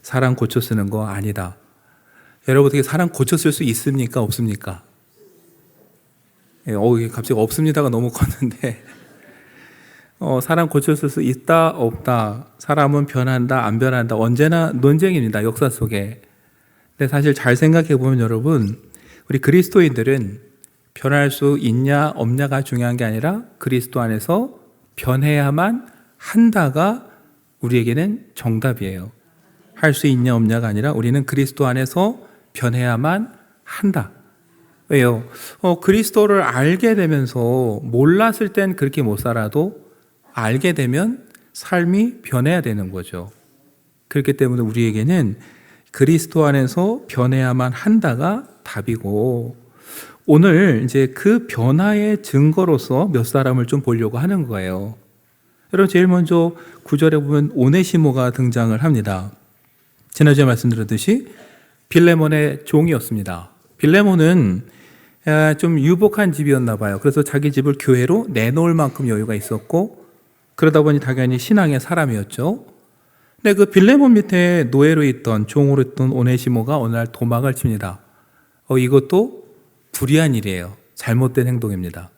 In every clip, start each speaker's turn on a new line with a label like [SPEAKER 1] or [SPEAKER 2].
[SPEAKER 1] 사람 고쳐 쓰는 거 아니다. 여러분 어떻게 사람 고쳐 쓸 수 있습니까? 없습니까? 이게 갑자기 없습니다가 너무 컸는데 사람 고쳐 쓸 수 있다 없다, 사람은 변한다 안 변한다, 언제나 논쟁입니다, 역사 속에. 근데 사실 잘 생각해 보면 여러분, 우리 그리스도인들은 변할 수 있냐 없냐가 중요한 게 아니라 그리스도 안에서 변해야만 한다가 우리에게는 정답이에요. 할 수 있냐 없냐가 아니라 우리는 그리스도 안에서 변해야만 한다. 왜요? 그리스도를 알게 되면서 몰랐을 땐 그렇게 못 살아도 알게 되면 삶이 변해야 되는 거죠. 그렇기 때문에 우리에게는 그리스도 안에서 변해야만 한다가 답이고, 오늘 이제 그 변화의 증거로서 몇 사람을 좀 보려고 하는 거예요. 여러분, 제일 먼저 9절에 보면 오네시모가 등장을 합니다. 지난주에 말씀드렸듯이 빌레몬의 종이었습니다. 빌레몬은 좀 유복한 집이었나 봐요. 그래서 자기 집을 교회로 내놓을 만큼 여유가 있었고, 그러다 보니 당연히 신앙의 사람이었죠. 근데 그 빌레몬 밑에 노예로 있던, 종으로 있던 오네시모가 어느 날 도망을 칩니다. 이것도 불의한 일이에요. 잘못된 행동입니다.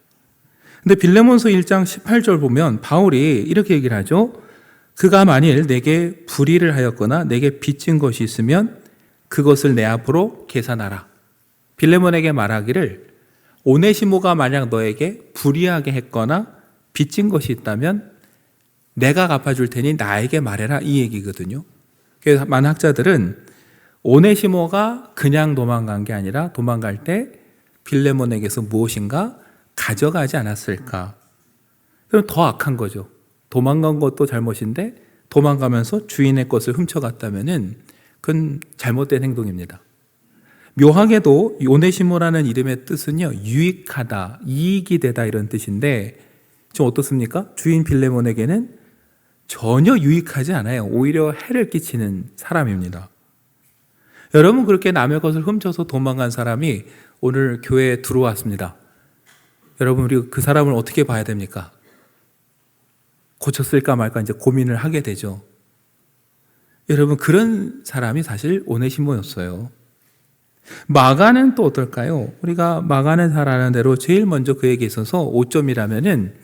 [SPEAKER 1] 근데 빌레몬서 1장 18절 보면 바울이 이렇게 얘기를 하죠. 그가 만일 내게 불의를 하였거나 내게 빚진 것이 있으면 그것을 내 앞으로 계산하라. 빌레몬에게 말하기를, 오네시모가 만약 너에게 불의하게 했거나 빚진 것이 있다면 내가 갚아줄 테니 나에게 말해라, 이 얘기거든요. 그래서 많은 학자들은 오네시모가 그냥 도망간 게 아니라 도망갈 때 빌레몬에게서 무엇인가 가져가지 않았을까. 그럼 더 악한 거죠. 도망간 것도 잘못인데 도망가면서 주인의 것을 훔쳐갔다면은 그건 잘못된 행동입니다. 묘하게도 오네시모라는 이름의 뜻은요, 유익하다, 이익이 되다, 이런 뜻인데 좀 어떻습니까? 주인 빌레몬에게는 전혀 유익하지 않아요. 오히려 해를 끼치는 사람입니다. 여러분, 그렇게 남의 것을 훔쳐서 도망간 사람이 오늘 교회에 들어왔습니다. 여러분, 우리 그 사람을 어떻게 봐야 됩니까? 고쳤을까 말까 이제 고민을 하게 되죠. 여러분, 그런 사람이 사실 오네시모였어요. 마가는 또 어떨까요? 우리가 마가는 잘 아는 대로 제일 먼저 그에게 있어서 오점이라면은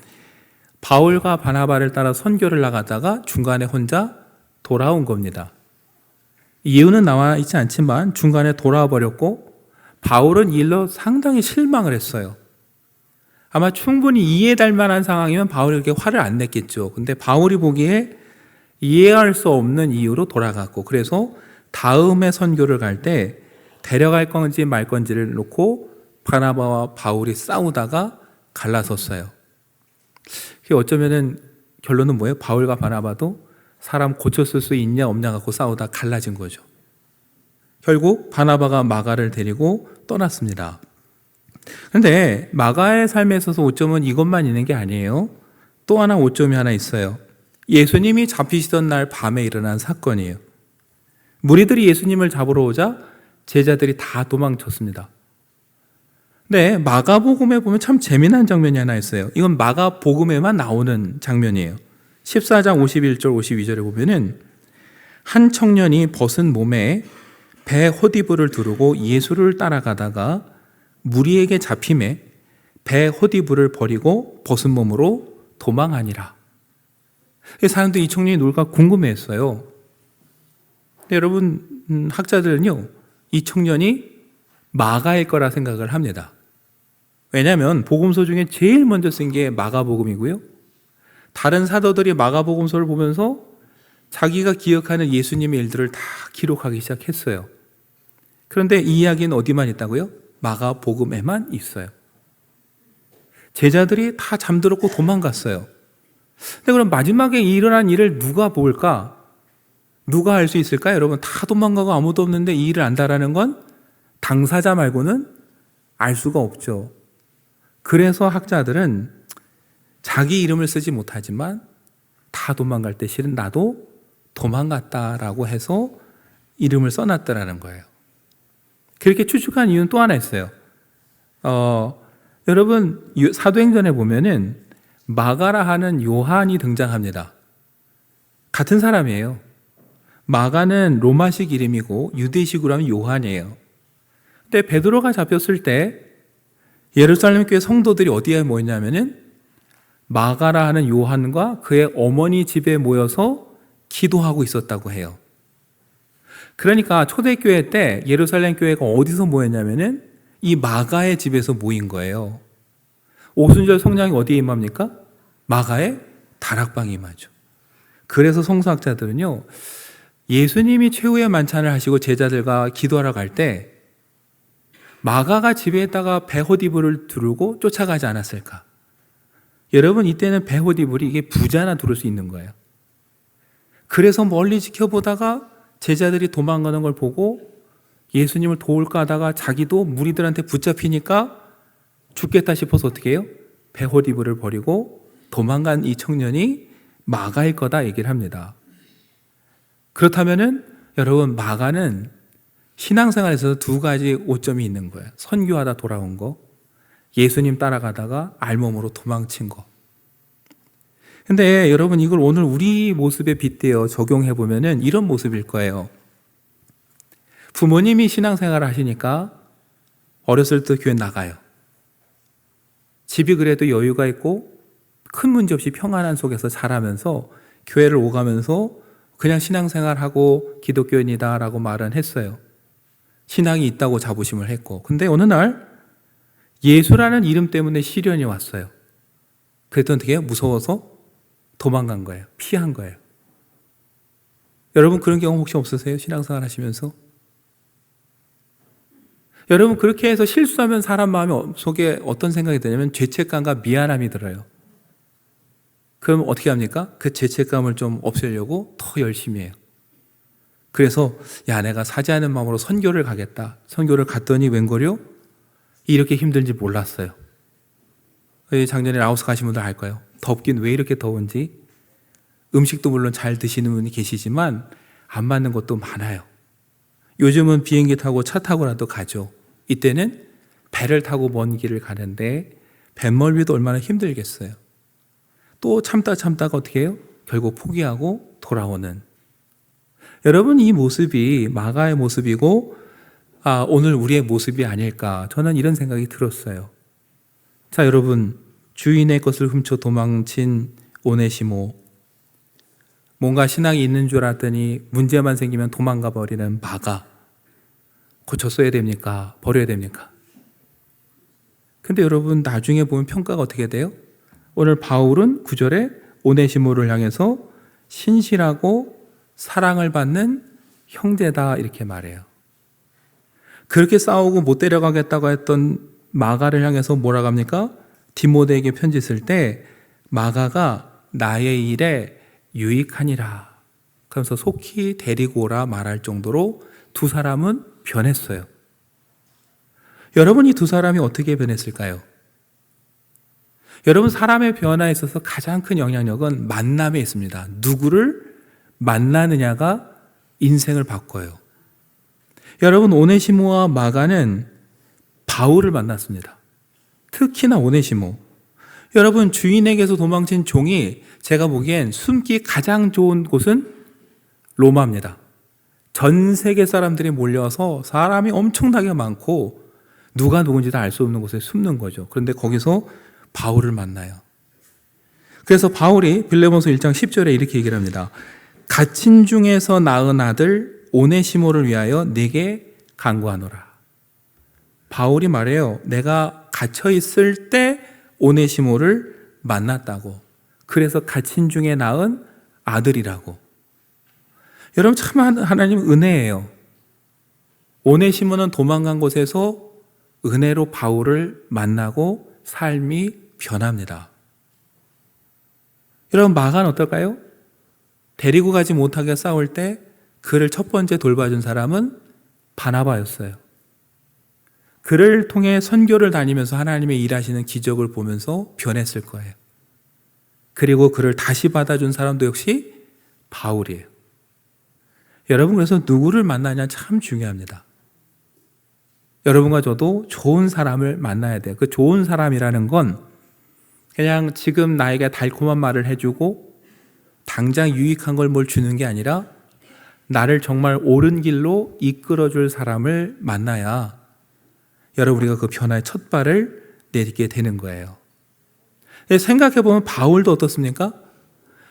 [SPEAKER 1] 바울과 바나바를 따라 선교를 나가다가 중간에 혼자 돌아온 겁니다. 이유는 나와 있지 않지만 중간에 돌아와 버렸고, 바울은 이 일로 상당히 실망을 했어요. 아마 충분히 이해될 만한 상황이면 바울이 그렇게 화를 안 냈겠죠. 근데 바울이 보기에 이해할 수 없는 이유로 돌아갔고, 그래서 다음에 선교를 갈 때 데려갈 건지 말 건지를 놓고 바나바와 바울이 싸우다가 갈라섰어요. 어쩌면은 결론은 뭐예요? 바울과 바나바도 사람 고쳤을 수 있냐 없냐 갖고 싸우다 갈라진 거죠. 결국 바나바가 마가를 데리고 떠났습니다. 그런데 마가의 삶에 있어서 오점은 이것만 있는 게 아니에요. 또 하나 오점이 하나 있어요. 예수님이 잡히시던 날 밤에 일어난 사건이에요. 무리들이 예수님을 잡으러 오자 제자들이 다 도망쳤습니다. 네, 마가복음에 보면 참 재미난 장면이 하나 있어요. 이건 마가복음에만 나오는 장면이에요. 14장 51절 52절에 보면은 한 청년이 벗은 몸에 배 호디부를 두르고 예수를 따라가다가 무리에게 잡힘에 배 호디부를 버리고 벗은 몸으로 도망하니라. 사람들이 이 청년이 누굴까 궁금해했어요. 근데 여러분, 학자들은요, 이 청년이 마가일 거라 생각을 합니다. 왜냐하면 복음서 중에 제일 먼저 쓴 게 마가복음이고요. 다른 사도들이 마가복음서를 보면서 자기가 기억하는 예수님의 일들을 다 기록하기 시작했어요. 그런데 이 이야기는 어디만 있다고요? 마가복음에만 있어요. 제자들이 다 잠들었고 도망갔어요. 근데 그럼 마지막에 일어난 일을 누가 볼까? 누가 알 수 있을까요? 여러분, 다 도망가고 아무도 없는데 이 일을 안다라는 건 당사자 말고는 알 수가 없죠. 그래서 학자들은 자기 이름을 쓰지 못하지만 다 도망갈 때 실은 나도 도망갔다라고 해서 이름을 써놨다라는 거예요. 그렇게 추측한 이유는 또 하나 있어요. 여러분, 사도행전에 보면은 마가라 하는 요한이 등장합니다. 같은 사람이에요. 마가는 로마식 이름이고 유대식으로 하면 요한이에요. 근데 베드로가 잡혔을 때 예루살렘 교회 성도들이 어디에 모였냐면은 마가라 하는 요한과 그의 어머니 집에 모여서 기도하고 있었다고 해요. 그러니까 초대교회 때 예루살렘 교회가 어디서 모였냐면은 이 마가의 집에서 모인 거예요. 오순절 성령이 어디에 임합니까? 마가의 다락방에 임하죠. 그래서 성서학자들은요, 예수님이 최후의 만찬을 하시고 제자들과 기도하러 갈 때 마가가 집에 있다가 베호디브를 두르고 쫓아가지 않았을까? 여러분, 이때는 베호디브이 이게 부자나 두를 수 있는 거예요. 그래서 멀리 지켜보다가 제자들이 도망가는 걸 보고 예수님을 도울까 하다가 자기도 무리들한테 붙잡히니까 죽겠다 싶어서 어떻게 해요? 베호디브를 버리고 도망간 이 청년이 마가일 거다 얘기를 합니다. 그렇다면은 여러분, 마가는 신앙생활에서 두 가지 오점이 있는 거예요. 선교하다 돌아온 거, 예수님 따라가다가 알몸으로 도망친 거. 근데 여러분, 이걸 오늘 우리 모습에 빗대어 적용해 보면은 이런 모습일 거예요. 부모님이 신앙생활을 하시니까 어렸을 때 교회 나가요. 집이 그래도 여유가 있고 큰 문제 없이 평안한 속에서 자라면서 교회를 오가면서 그냥 신앙생활하고 기독교인이다라고 말은 했어요. 신앙이 있다고 자부심을 했고. 근데 어느 날 예수라는 이름 때문에 시련이 왔어요. 그랬더니 어떻게 해요? 무서워서 도망간 거예요. 피한 거예요. 여러분, 그런 경험 혹시 없으세요? 신앙생활 하시면서? 여러분, 그렇게 해서 실수하면 사람 마음 속에 어떤 생각이 드냐면 죄책감과 미안함이 들어요. 그럼 어떻게 합니까? 그 죄책감을 좀 없애려고 더 열심히 해요. 그래서 내가 사죄하는 마음으로 선교를 가겠다. 선교를 갔더니 웬걸요? 이렇게 힘든지 몰랐어요. 작년에 라오스 가신 분들 알 거예요. 덥긴 왜 이렇게 더운지. 음식도 물론 잘 드시는 분이 계시지만 안 맞는 것도 많아요. 요즘은 비행기 타고 차 타고라도 가죠. 이때는 배를 타고 먼 길을 가는데 뱃멀미도 얼마나 힘들겠어요. 또 참다가 어떻게 해요? 결국 포기하고 돌아오는. 여러분, 이 모습이 마가의 모습이고 오늘 우리의 모습이 아닐까, 저는 이런 생각이 들었어요. 자, 여러분, 주인의 것을 훔쳐 도망친 오네시모, 뭔가 신앙이 있는 줄 알았더니 문제만 생기면 도망가 버리는 마가, 고쳤어야 됩니까? 버려야 됩니까? 근데 여러분, 나중에 보면 평가가 어떻게 돼요? 오늘 바울은 9절에 오네시모를 향해서 신실하고 사랑을 받는 형제다 이렇게 말해요. 그렇게 싸우고 못 데려가겠다고 했던 마가를 향해서 뭐라고 합니까? 디모데에게 편지 쓸 때 마가가 나의 일에 유익하니라 그러면서 속히 데리고 오라 말할 정도로 두 사람은 변했어요. 여러분, 이 두 사람이 어떻게 변했을까요? 여러분, 사람의 변화에 있어서 가장 큰 영향력은 만남에 있습니다. 누구를 만나느냐가 인생을 바꿔요. 여러분, 오네시모와 마가는 바울을 만났습니다. 특히나 오네시모. 여러분, 주인에게서 도망친 종이 제가 보기엔 숨기 가장 좋은 곳은 로마입니다. 전 세계 사람들이 몰려서 사람이 엄청나게 많고 누가 누군지도 알 수 없는 곳에 숨는 거죠. 그런데 거기서 바울을 만나요. 그래서 바울이 빌레몬서 1장 10절에 이렇게 얘기를 합니다. 갇힌 중에서 낳은 아들 오네시모를 위하여 내게 간구하노라. 바울이 말해요. 내가 갇혀 있을 때 오네시모를 만났다고. 그래서 갇힌 중에 낳은 아들이라고. 여러분, 참 하나님 은혜예요. 오네시모는 도망간 곳에서 은혜로 바울을 만나고 삶이 변합니다. 여러분, 마가는 어떨까요? 데리고 가지 못하게 싸울 때 그를 첫 번째 돌봐준 사람은 바나바였어요. 그를 통해 선교를 다니면서 하나님의 일하시는 기적을 보면서 변했을 거예요. 그리고 그를 다시 받아준 사람도 역시 바울이에요. 여러분, 그래서 누구를 만나냐 참 중요합니다. 여러분과 저도 좋은 사람을 만나야 돼요. 그 좋은 사람이라는 건 그냥 지금 나에게 달콤한 말을 해주고 당장 유익한 걸 뭘 주는 게 아니라 나를 정말 옳은 길로 이끌어줄 사람을 만나야 여러분 우리가 그 변화의 첫 발을 내딛게 되는 거예요. 생각해보면 바울도 어떻습니까?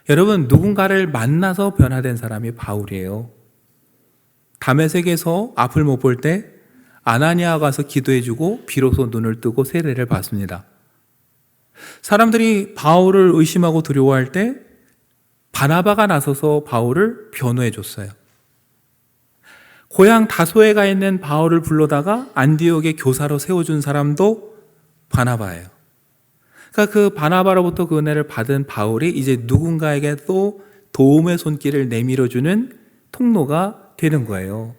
[SPEAKER 1] 여러분 누군가를 만나서 변화된 사람이 바울이에요. 다메섹에서 앞을 못 볼 때 아나니아가 가서 기도해주고 비로소 눈을 뜨고 세례를 받습니다. 사람들이 바울을 의심하고 두려워할 때 바나바가 나서서 바울을 변호해 줬어요. 고향 다소에 가 있는 바울을 불러다가 안디옥의 교사로 세워준 사람도 바나바예요. 그러니까 그 바나바로부터 그 은혜를 받은 바울이 이제 누군가에게 또 도움의 손길을 내밀어주는 통로가 되는 거예요.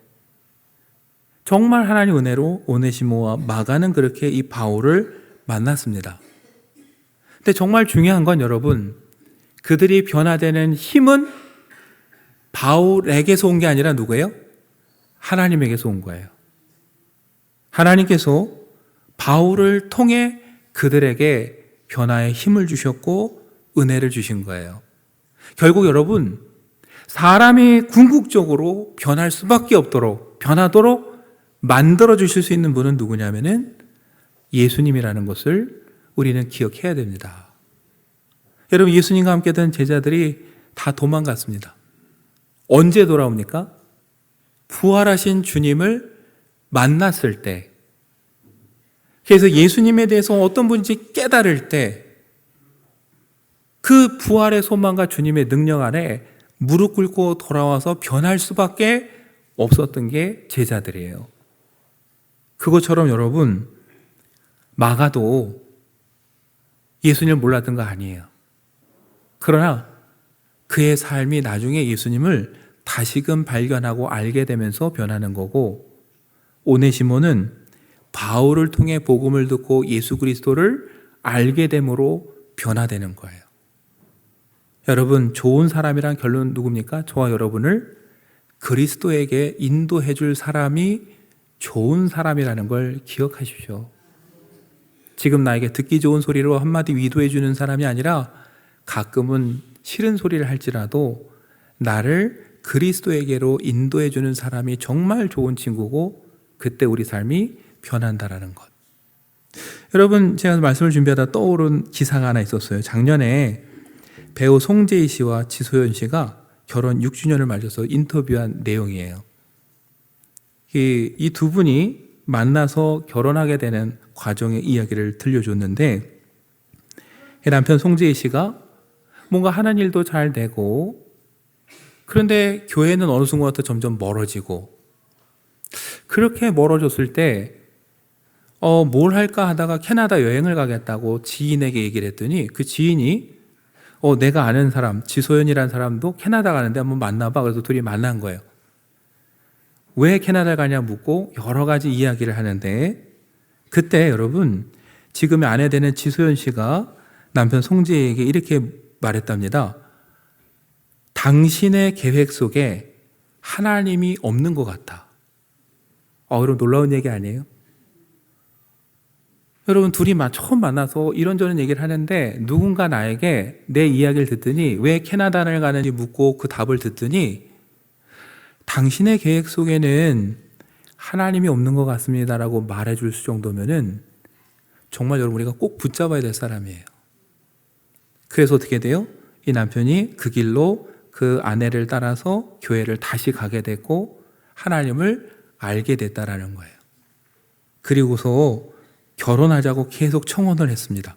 [SPEAKER 1] 정말 하나님 은혜로 오네시모와 마가는 그렇게 이 바울을 만났습니다. 근데 정말 중요한 건 여러분, 그들이 변화되는 힘은 바울에게서 온 게 아니라 누구예요? 하나님에게서 온 거예요. 하나님께서 바울을 통해 그들에게 변화의 힘을 주셨고 은혜를 주신 거예요. 결국 여러분, 사람이 궁극적으로 변할 수밖에 없도록, 변하도록 만들어 주실 수 있는 분은 누구냐면은 예수님이라는 것을 우리는 기억해야 됩니다. 여러분, 예수님과 함께 된 제자들이 다 도망갔습니다. 언제 돌아옵니까? 부활하신 주님을 만났을 때, 그래서 예수님에 대해서 어떤 분인지 깨달을 때 그 부활의 소망과 주님의 능력 안에 무릎 꿇고 돌아와서 변할 수밖에 없었던 게 제자들이에요. 그것처럼 여러분, 마가도 예수님을 몰랐던 거 아니에요. 그러나 그의 삶이 나중에 예수님을 다시금 발견하고 알게 되면서 변하는 거고, 오네시모는 바울을 통해 복음을 듣고 예수 그리스도를 알게 됨으로 변화되는 거예요. 여러분, 좋은 사람이란 결론 누굽니까? 저와 여러분을 그리스도에게 인도해 줄 사람이 좋은 사람이라는 걸 기억하십시오. 지금 나에게 듣기 좋은 소리로 한마디 위로해 주는 사람이 아니라 가끔은 싫은 소리를 할지라도 나를 그리스도에게로 인도해 주는 사람이 정말 좋은 친구고, 그때 우리 삶이 변한다라는 것. 여러분, 제가 말씀을 준비하다 떠오른 기사가 하나 있었어요. 작년에 배우 송재희 씨와 지소연 씨가 결혼 6주년을 맞아서 인터뷰한 내용이에요. 이 두 분이 만나서 결혼하게 되는 과정의 이야기를 들려줬는데, 남편 송재희 씨가 뭔가 하는 일도 잘 되고, 그런데 교회는 어느 순간부터 점점 멀어지고, 그렇게 멀어졌을 때 뭘 할까 하다가 캐나다 여행을 가겠다고 지인에게 얘기를 했더니 그 지인이 내가 아는 사람, 지소연이라는 사람도 캐나다 가는데 한번 만나봐. 그래서 둘이 만난 거예요. 왜 캐나다 가냐 묻고 여러 가지 이야기를 하는데, 그때 여러분, 지금의 아내 되는 지소연 씨가 남편 송재희에게 이렇게 말했답니다. 당신의 계획 속에 하나님이 없는 것 같아. 여러분, 놀라운 얘기 아니에요? 여러분, 둘이 처음 만나서 이런저런 얘기를 하는데 누군가 나에게 내 이야기를 듣더니 왜 캐나다를 가는지 묻고 그 답을 듣더니 당신의 계획 속에는 하나님이 없는 것 같습니다라고 말해줄 수 정도면은 정말 여러분, 우리가 꼭 붙잡아야 될 사람이에요. 그래서 어떻게 돼요? 이 남편이 그 길로 그 아내를 따라서 교회를 다시 가게 됐고 하나님을 알게 됐다라는 거예요. 그리고서 결혼하자고 계속 청혼을 했습니다.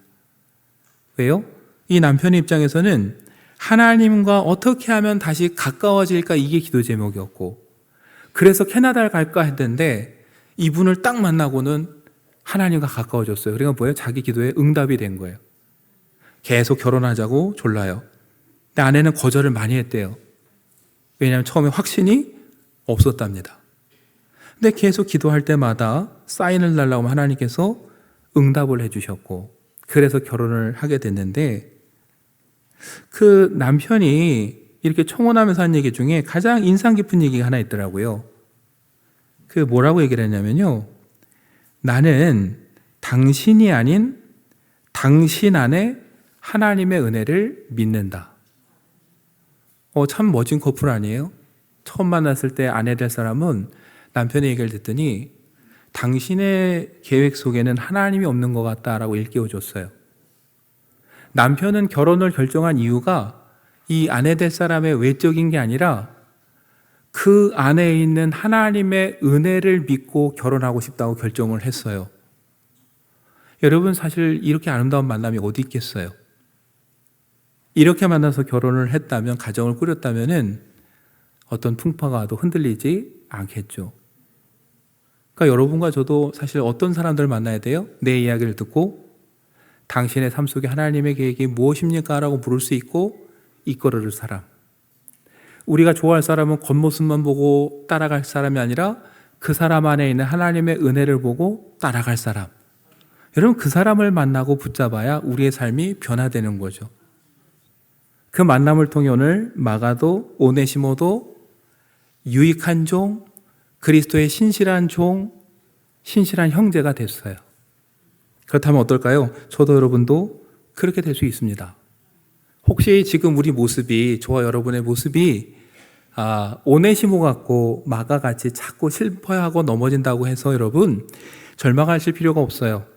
[SPEAKER 1] 왜요? 이 남편의 입장에서는 하나님과 어떻게 하면 다시 가까워질까, 이게 기도 제목이었고, 그래서 캐나다를 갈까 했는데 이분을 딱 만나고는 하나님과 가까워졌어요. 그러니까 뭐예요? 자기 기도에 응답이 된 거예요. 계속 결혼하자고 졸라요. 근데 아내는 거절을 많이 했대요. 왜냐하면 처음에 확신이 없었답니다. 근데 계속 기도할 때마다 사인을 달라고 하면 하나님께서 응답을 해주셨고, 그래서 결혼을 하게 됐는데, 그 남편이 이렇게 청혼하면서 한 얘기 중에 가장 인상 깊은 얘기가 하나 있더라고요. 그 뭐라고 얘기를 했냐면요, 나는 당신이 아닌 당신 안에 하나님의 은혜를 믿는다. 참 멋진 커플 아니에요? 처음 만났을 때 아내 될 사람은 남편의 얘기를 듣더니 당신의 계획 속에는 하나님이 없는 것 같다라고 일깨워줬어요. 남편은 결혼을 결정한 이유가 이 아내 될 사람의 외적인 게 아니라 그 안에 있는 하나님의 은혜를 믿고 결혼하고 싶다고 결정을 했어요. 여러분, 사실 이렇게 아름다운 만남이 어디 있겠어요? 이렇게 만나서 결혼을 했다면, 가정을 꾸렸다면은 어떤 풍파가 와도 흔들리지 않겠죠. 그러니까 여러분과 저도 사실 어떤 사람들을 만나야 돼요? 내 이야기를 듣고 당신의 삶 속에 하나님의 계획이 무엇입니까? 라고 물을 수 있고 이끌어줄 사람. 우리가 좋아할 사람은 겉모습만 보고 따라갈 사람이 아니라 그 사람 안에 있는 하나님의 은혜를 보고 따라갈 사람. 여러분, 그 사람을 만나고 붙잡아야 우리의 삶이 변화되는 거죠. 그 만남을 통해 오늘 마가도 오네시모도 유익한 종, 그리스도의 신실한 종, 신실한 형제가 됐어요. 그렇다면 어떨까요? 저도 여러분도 그렇게 될 수 있습니다. 혹시 지금 우리 모습이, 저와 여러분의 모습이 오네시모 같고 마가 같이 자꾸 실패하고 넘어진다고 해서 여러분 절망하실 필요가 없어요.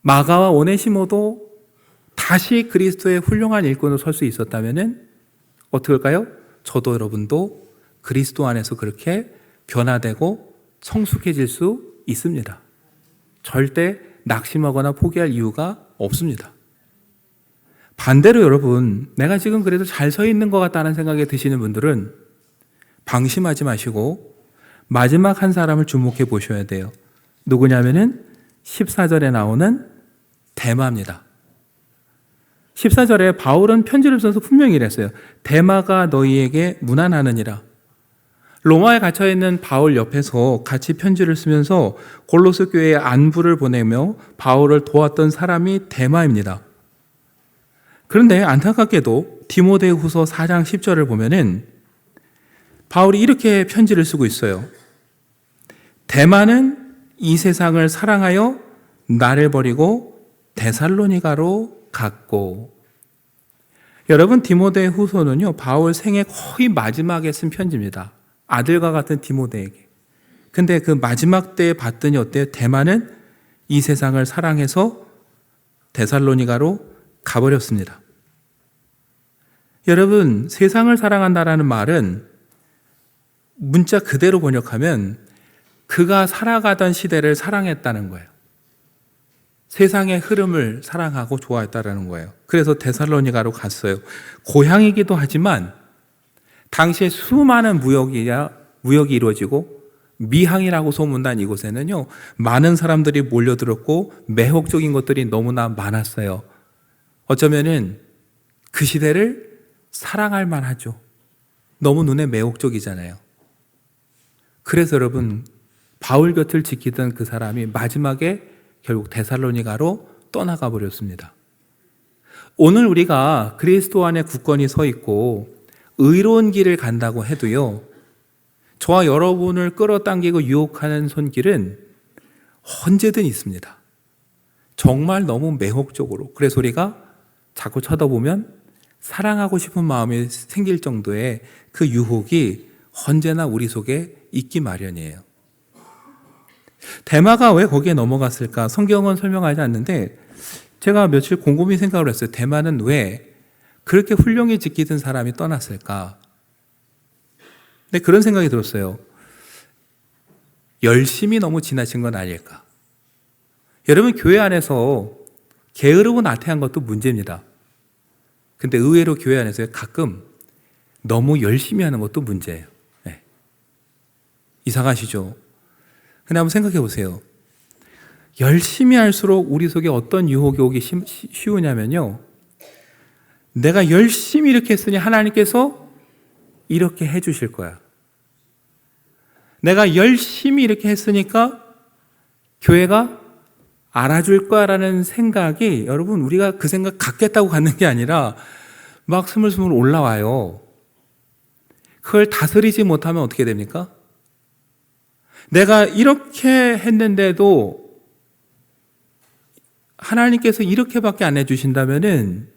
[SPEAKER 1] 마가와 오네시모도 다시 그리스도의 훌륭한 일꾼으로 설 수 있었다면 어떨까요? 저도 여러분도 그리스도 안에서 그렇게 변화되고 성숙해질 수 있습니다. 절대 낙심하거나 포기할 이유가 없습니다. 반대로 여러분, 내가 지금 그래도 잘 서 있는 것 같다는 생각이 드시는 분들은 방심하지 마시고 마지막 한 사람을 주목해 보셔야 돼요. 누구냐면은 14절에 나오는 데마입니다. 14절에 바울은 편지를 써서 분명히 이랬어요. 데마가 너희에게 문안하느니라. 로마에 갇혀있는 바울 옆에서 같이 편지를 쓰면서 골로새 교회에 안부를 보내며 바울을 도왔던 사람이 데마입니다. 그런데 안타깝게도 디모데후서 4장 10절을 보면은 바울이 이렇게 편지를 쓰고 있어요. 데마는 이 세상을 사랑하여 나를 버리고 데살로니가로 갔고. 여러분, 디모데후서는요 바울 생애 거의 마지막에 쓴 편지입니다. 아들과 같은 디모데에게. 근데 그 마지막 때에 봤더니 어때요? 데마는 이 세상을 사랑해서 데살로니가로 가버렸습니다. 여러분, 세상을 사랑한다라는 말은 문자 그대로 번역하면 그가 살아가던 시대를 사랑했다는 거예요. 세상의 흐름을 사랑하고 좋아했다는 거예요. 그래서 데살로니가로 갔어요. 고향이기도 하지만 당시에 수많은 무역이 이루어지고 미항이라고 소문난 이곳에는요 많은 사람들이 몰려들었고 매혹적인 것들이 너무나 많았어요. 어쩌면은 그 시대를 사랑할 만하죠. 너무 눈에 매혹적이잖아요. 그래서 여러분, 바울 곁을 지키던 그 사람이 마지막에 결국 데살로니가로 떠나가 버렸습니다. 오늘 우리가 그리스도 안에 굳건히 서 있고 의로운 길을 간다고 해도요, 저와 여러분을 끌어당기고 유혹하는 손길은 언제든 있습니다. 정말 너무 매혹적으로. 그래서 우리가 자꾸 쳐다보면 사랑하고 싶은 마음이 생길 정도의 그 유혹이 언제나 우리 속에 있기 마련이에요. 데마가 왜 거기에 넘어갔을까? 성경은 설명하지 않는데 제가 며칠 곰곰이 생각을 했어요. 데마는 왜 그렇게 훌륭히 지키던 사람이 떠났을까? 근데 그런 생각이 들었어요. 열심히 너무 지나친 건 아닐까? 여러분, 교회 안에서 게으르고 나태한 것도 문제입니다. 근데 의외로 교회 안에서 가끔 너무 열심히 하는 것도 문제예요. 네. 이상하시죠? 근데 한번 생각해 보세요. 열심히 할수록 우리 속에 어떤 유혹이 오기 쉬우냐면요, 내가 열심히 이렇게 했으니 하나님께서 이렇게 해주실 거야. 내가 열심히 이렇게 했으니까 교회가 알아줄 거야라는 생각이, 여러분, 우리가 그 생각 갖겠다고 갖는 게 아니라 막 스물스물 올라와요. 그걸 다스리지 못하면 어떻게 됩니까? 내가 이렇게 했는데도 하나님께서 이렇게밖에 안 해주신다면은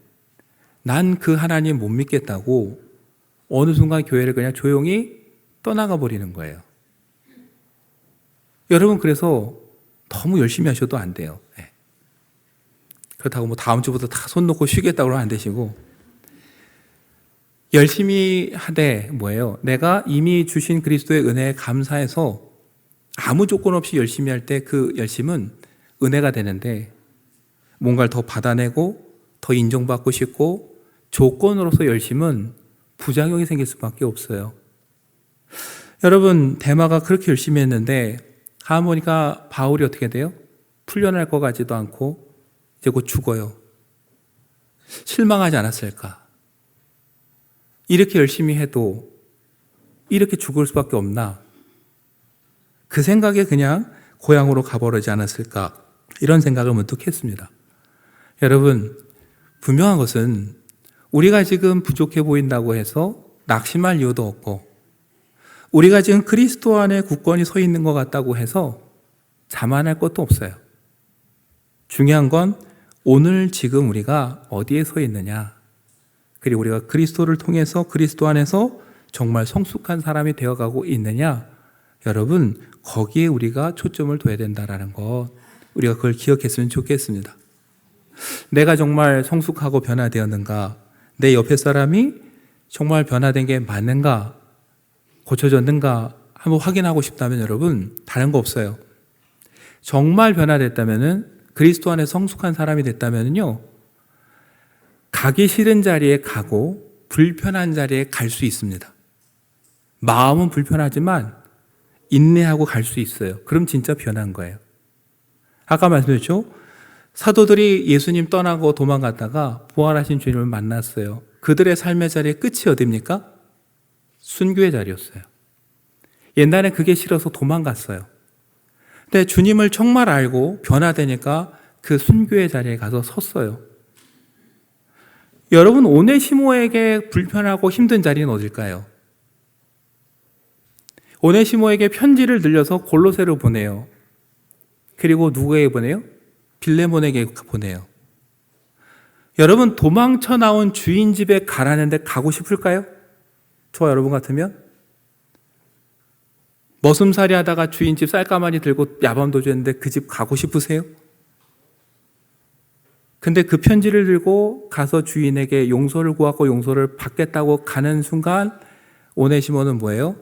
[SPEAKER 1] 난 그 하나님 못 믿겠다고 어느 순간 교회를 그냥 조용히 떠나가 버리는 거예요. 여러분, 그래서 너무 열심히 하셔도 안 돼요. 네. 그렇다고 뭐 다음 주부터 다 손 놓고 쉬겠다고 하면 안 되시고, 열심히 하되 뭐예요? 내가 이미 주신 그리스도의 은혜에 감사해서 아무 조건 없이 열심히 할 때 그 열심은 은혜가 되는데, 뭔가를 더 받아내고 더 인정받고 싶고 조건으로서 열심은 부작용이 생길 수밖에 없어요. 여러분, 데마가 그렇게 열심히 했는데 가만 보니까 바울이 어떻게 돼요? 풀려날 것 같지도 않고 이제 곧 죽어요. 실망하지 않았을까? 이렇게 열심히 해도 이렇게 죽을 수밖에 없나? 그 생각에 그냥 고향으로 가버리지 않았을까? 이런 생각을 문득 했습니다. 여러분, 분명한 것은 우리가 지금 부족해 보인다고 해서 낙심할 이유도 없고, 우리가 지금 그리스도 안에 굳건히 서 있는 것 같다고 해서 자만할 것도 없어요. 중요한 건 오늘 지금 우리가 어디에 서 있느냐, 그리고 우리가 그리스도를 통해서 그리스도 안에서 정말 성숙한 사람이 되어가고 있느냐, 여러분, 거기에 우리가 초점을 둬야 된다는 것, 우리가 그걸 기억했으면 좋겠습니다. 내가 정말 성숙하고 변화되었는가, 내 옆에 사람이 정말 변화된 게 맞는가, 고쳐졌는가 한번 확인하고 싶다면 여러분, 다른 거 없어요. 정말 변화됐다면은, 그리스도 안에 성숙한 사람이 됐다면요, 가기 싫은 자리에 가고 불편한 자리에 갈 수 있습니다. 마음은 불편하지만 인내하고 갈 수 있어요. 그럼 진짜 변한 거예요. 아까 말씀드렸죠? 사도들이 예수님 떠나고 도망갔다가 부활하신 주님을 만났어요. 그들의 삶의 자리의 끝이 어디입니까? 순교의 자리였어요. 옛날에 그게 싫어서 도망갔어요. 근데 주님을 정말 알고 변화되니까 그 순교의 자리에 가서 섰어요. 여러분, 오네시모에게 불편하고 힘든 자리는 어딜까요? 오네시모에게 편지를 늘려서 골로새로 보내요. 그리고 누구에게 보내요? 빌레몬에게 보내요. 여러분, 도망쳐 나온 주인 집에 가라는데 가고 싶을까요? 저와 여러분 같으면? 머슴살이 하다가 주인 집 쌀가마니 들고 야밤도주했는데 그 집 가고 싶으세요? 근데 그 편지를 들고 가서 주인에게 용서를 구하고 용서를 받겠다고 가는 순간 오네시모는 뭐예요?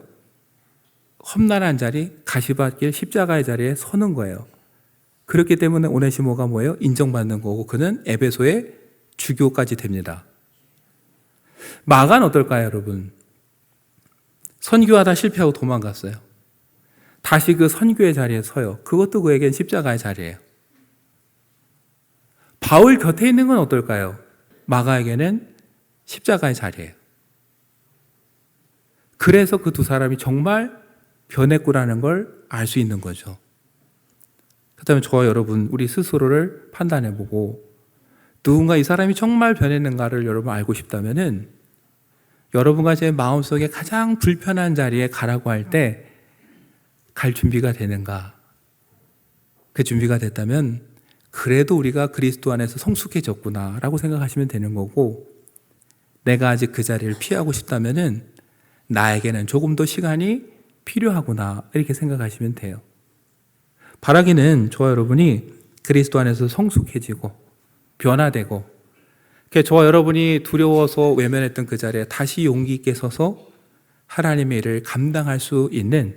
[SPEAKER 1] 험난한 자리, 가시밭길 십자가의 자리에 서는 거예요. 그렇기 때문에 오네시모가 뭐예요? 인정받는 거고, 그는 에베소의 주교까지 됩니다. 마가는 어떨까요, 여러분? 선교하다 실패하고 도망갔어요. 다시 그 선교의 자리에 서요. 그것도 그에겐 십자가의 자리예요. 바울 곁에 있는 건 어떨까요? 마가에게는 십자가의 자리예요. 그래서 그 두 사람이 정말 변했구라는 걸 알 수 있는 거죠. 그렇다면 저와 여러분, 우리 스스로를 판단해보고 누군가 이 사람이 정말 변했는가를 여러분 알고 싶다면은, 여러분과 제 마음속에 가장 불편한 자리에 가라고 할 때 갈 준비가 되는가? 그 준비가 됐다면 그래도 우리가 그리스도 안에서 성숙해졌구나라고 생각하시면 되는 거고, 내가 아직 그 자리를 피하고 싶다면은 나에게는 조금 더 시간이 필요하구나, 이렇게 생각하시면 돼요. 바라기는 저와 여러분이 그리스도 안에서 성숙해지고 변화되고, 저와 여러분이 두려워서 외면했던 그 자리에 다시 용기 있게 서서 하나님의 일을 감당할 수 있는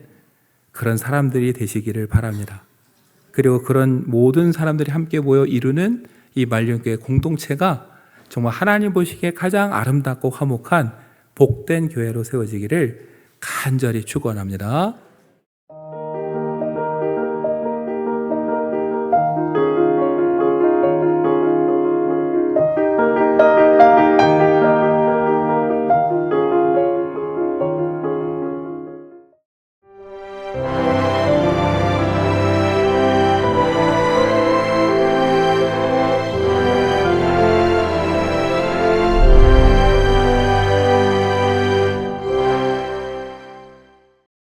[SPEAKER 1] 그런 사람들이 되시기를 바랍니다. 그리고 그런 모든 사람들이 함께 모여 이루는 이 말년교회 공동체가 정말 하나님 보시기에 가장 아름답고 화목한 복된 교회로 세워지기를 간절히 축원합니다.